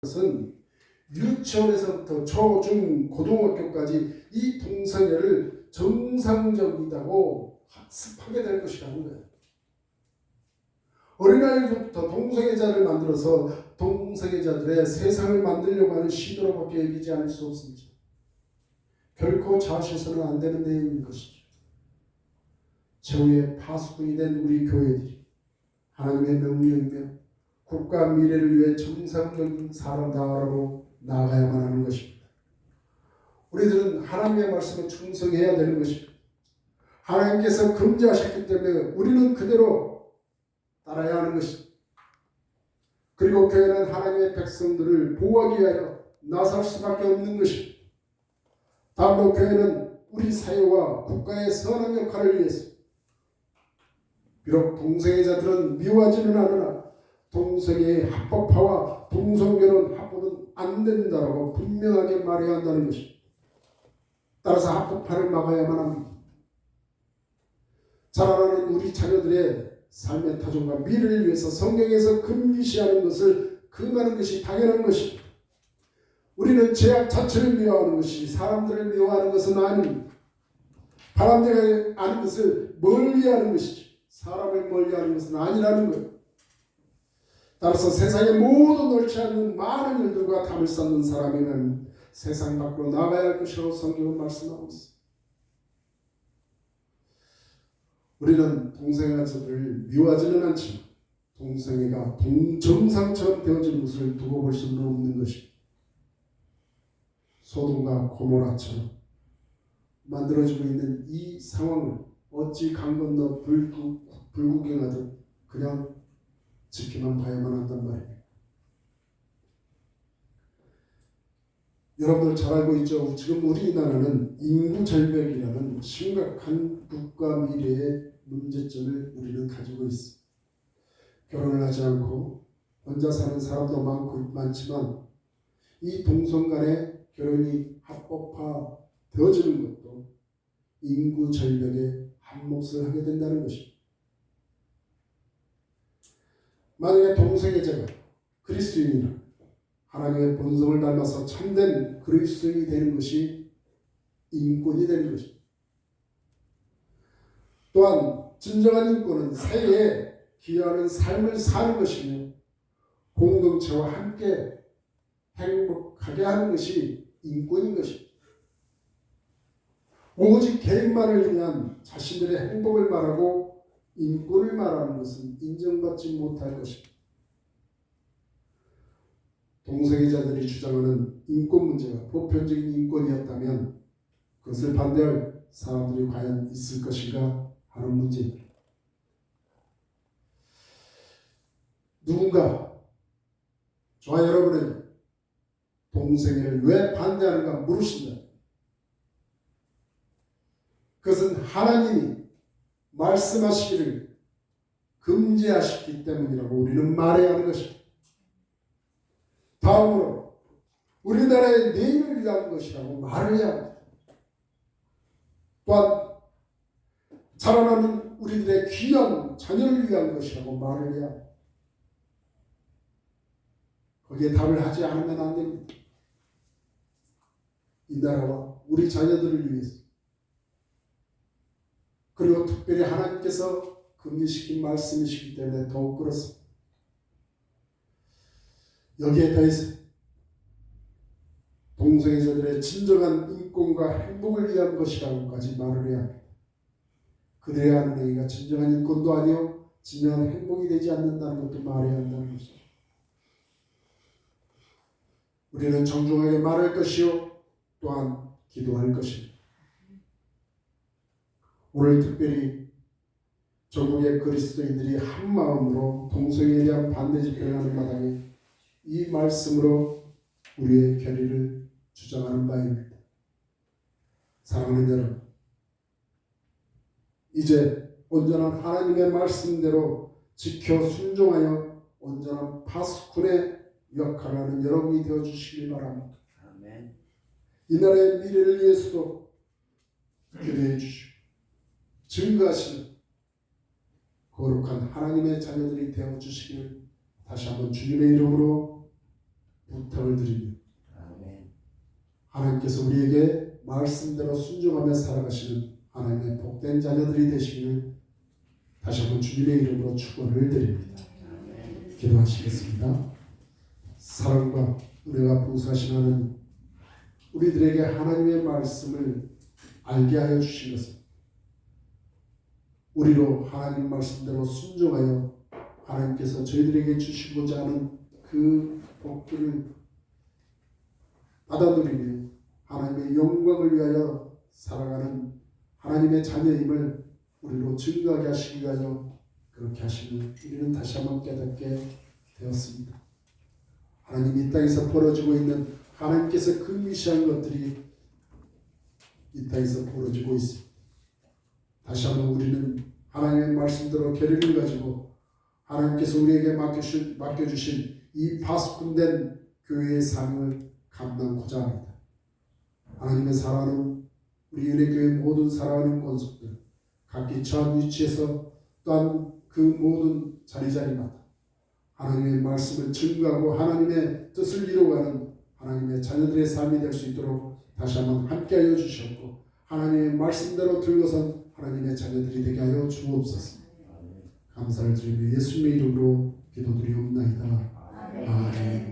것은 유치원에서부터 초, 중, 고등학교까지 이 동성애를 정상적이라고 학습하게 될 것이라는 거예요. 어린아이부터 동성애자를 만들어서 동성애자들의 세상을 만들려고 하는 시도로밖에 여기지 않을 수 없습니다. 결코 좌시해서는 안 되는 내용인 것이죠. 최후의 파수꾼이 된 우리 교회들이 하나님의 명령이며 국가 미래를 위해 정상적인 사람다라고 나아가야만 하는 것입니다. 우리들은 하나님의 말씀에 충성해야 되는 것입니다. 하나님께서 금지하셨기 때문에 우리는 그대로 따라야 하는 것입니다. 그리고 교회는 하나님의 백성들을 보호하기 위하여 나설 수밖에 없는 것입니다. 다음으로 교회는 우리 사회와 국가의 선한 역할을 위해서 비록 동성애자들은 미워하지는 않으나 동성애의 합법화와 동성결혼 합법은 안 된다고 분명하게 말해야 한다는 것입니다. 따라서 합법화를 막아야만 합니다. 자라나는 우리 자녀들의 삶의 타종과 미래를 위해서 성경에서 금기시하는 것을 금하는 것이 당연한 것입니다. 우리는 죄악 자체를 미워하는 것이 사람들을 미워하는 것은 아닙니다. 바람직하지 않은 것을 멀리하는 것이지 사람을 멀리하는 것은 아니라는 거예요. 따라서 세상에 모두 옳지 않는 많은 일들과 담을 쌓는 사람이면 세상 밖으로 나가야 할 것이라고 성경은 말씀하고 있습니다. 우리는 동성애자들을 미워하지는 않지만 동성애가 정상처럼 되어지는 것을 두고 볼 수는 없는 것입니다. 소돔과 고모라처럼 만들어지고 있는 이 상황을 어찌 강 건너 불구경하듯 그냥 지키만 봐야만 한단 말입니다. 여러분들 잘 알고 있죠? 지금 우리나라는 인구 절벽이라는 심각한 국가 미래의 문제점을 우리는 가지고 있습니다. 결혼을 하지 않고 혼자 사는 사람도 많지만 이 동성 간의 결혼이 합법화 되어지는 것도 인구 절벽에 한 몫을 하게 된다는 것입니다. 만약에 동성애자가 그리스도인이나 하나님의 본성을 닮아서 참된 그리스도인이 되는 것이 인권이 되는 것입니다. 또한 진정한 인권은 사회에 기여하는 삶을 사는 것이며 공동체와 함께 행복하게 하는 것이 인권인 것입니다. 오직 개인만을 위한 자신들의 행복을 말하고 인권을 말하는 것은 인정받지 못할 것입니다. 동성애자들이 주장하는 인권 문제가 보편적인 인권이었다면 그것을 반대할 사람들이 과연 있을 것인가 하는 문제입니다. 누군가 저와 여러분은 동성애를 왜 반대하는가 물으신다. 그것은 하나님이 말씀하시기를 금지하셨기 때문이라고 우리는 말해야 하는 것입니다. 다음으로 우리나라의 내일을 위한 것이라고 말을 해야 합니다. 또한 자라나는 우리들의 귀한 자녀를 위한 것이라고 말을 해야 합니다. 거기에 답을 하지 않으면 안 됩니다. 이 나라와 우리 자녀들을 위해서 그리고 특별히 하나님께서 금지시킨 말씀이시기 때문에 더욱 그렇습니다. 여기에 더해서 동성애자들의 진정한 인권과 행복을 위한 것이라고까지 말을 해야 합니다. 그들이 하는 얘기가 진정한 인권도 아니요 진정한 행복이 되지 않는다는 것도 말해야 한다는 것이죠. 우리는 정중하게 말할 것이요 또한 기도할 것입니다. 오늘 특별히 전국의 그리스도인들이 한 마음으로 동성애에 대한 반대 집회를 하는 마당에 이 말씀으로 우리의 결의를 주장하는 바입니다. 사랑하는 여러분, 이제 온전한 하나님의 말씀대로 지켜 순종하여 온전한 파수꾼의 역할을 하는 여러분이 되어주시길 바랍니다. 아멘. 이 나라의 미래를 위해서도 기도해 주시고 증거하시는 거룩한 하나님의 자녀들이 되어주시길 다시 한번 주님의 이름으로 부탁을 드립니다. 아멘. 하나님께서 우리에게 말씀대로 순종하며 살아가시는 하나님의 복된 자녀들이 되시기를 다시 한번 주님의 이름으로 축원을 드립니다. 기도하시겠습니다. 사랑과 은혜가 풍성하신 하나님, 우리들에게 하나님의 말씀을 알게 하여 주신 것은 우리로 하나님 말씀대로 순종하여 하나님께서 저희들에게 주시고자 하는 그 복들을 받아 누리며 하나님의 영광을 위하여 살아가는 하나님의 자녀임을 우리로 증거하게 하시기 위하여 그렇게 하시니 우리는 다시 한번 깨닫게 되었습니다. 하나님 이 땅에서 벌어지고 있는 하나님께서 금미시한 것들이 이 땅에서 벌어지고 있습니다. 다시 한번 우리는 하나님의 말씀대로 계략을 가지고 하나님께서 우리에게 맡겨주신 이 파수꾼된 교회의 삶을 감당하고자 합니다. 하나님의 사랑하는 우리 은혜교회 모든 사랑하는 권속들 각기 처한 위치에서 또한 그 모든 자리마다 하나님의 말씀을 증거하고 하나님의 뜻을 이루어가는 하나님의 자녀들의 삶이 될 수 있도록 다시 한번 함께하여 주셨고 하나님의 말씀대로 들고선 하나님의 자녀들이 되게 하여 주옵소서. 감사를 드리며 예수님의 이름으로 기도드리옵나이다. 아멘.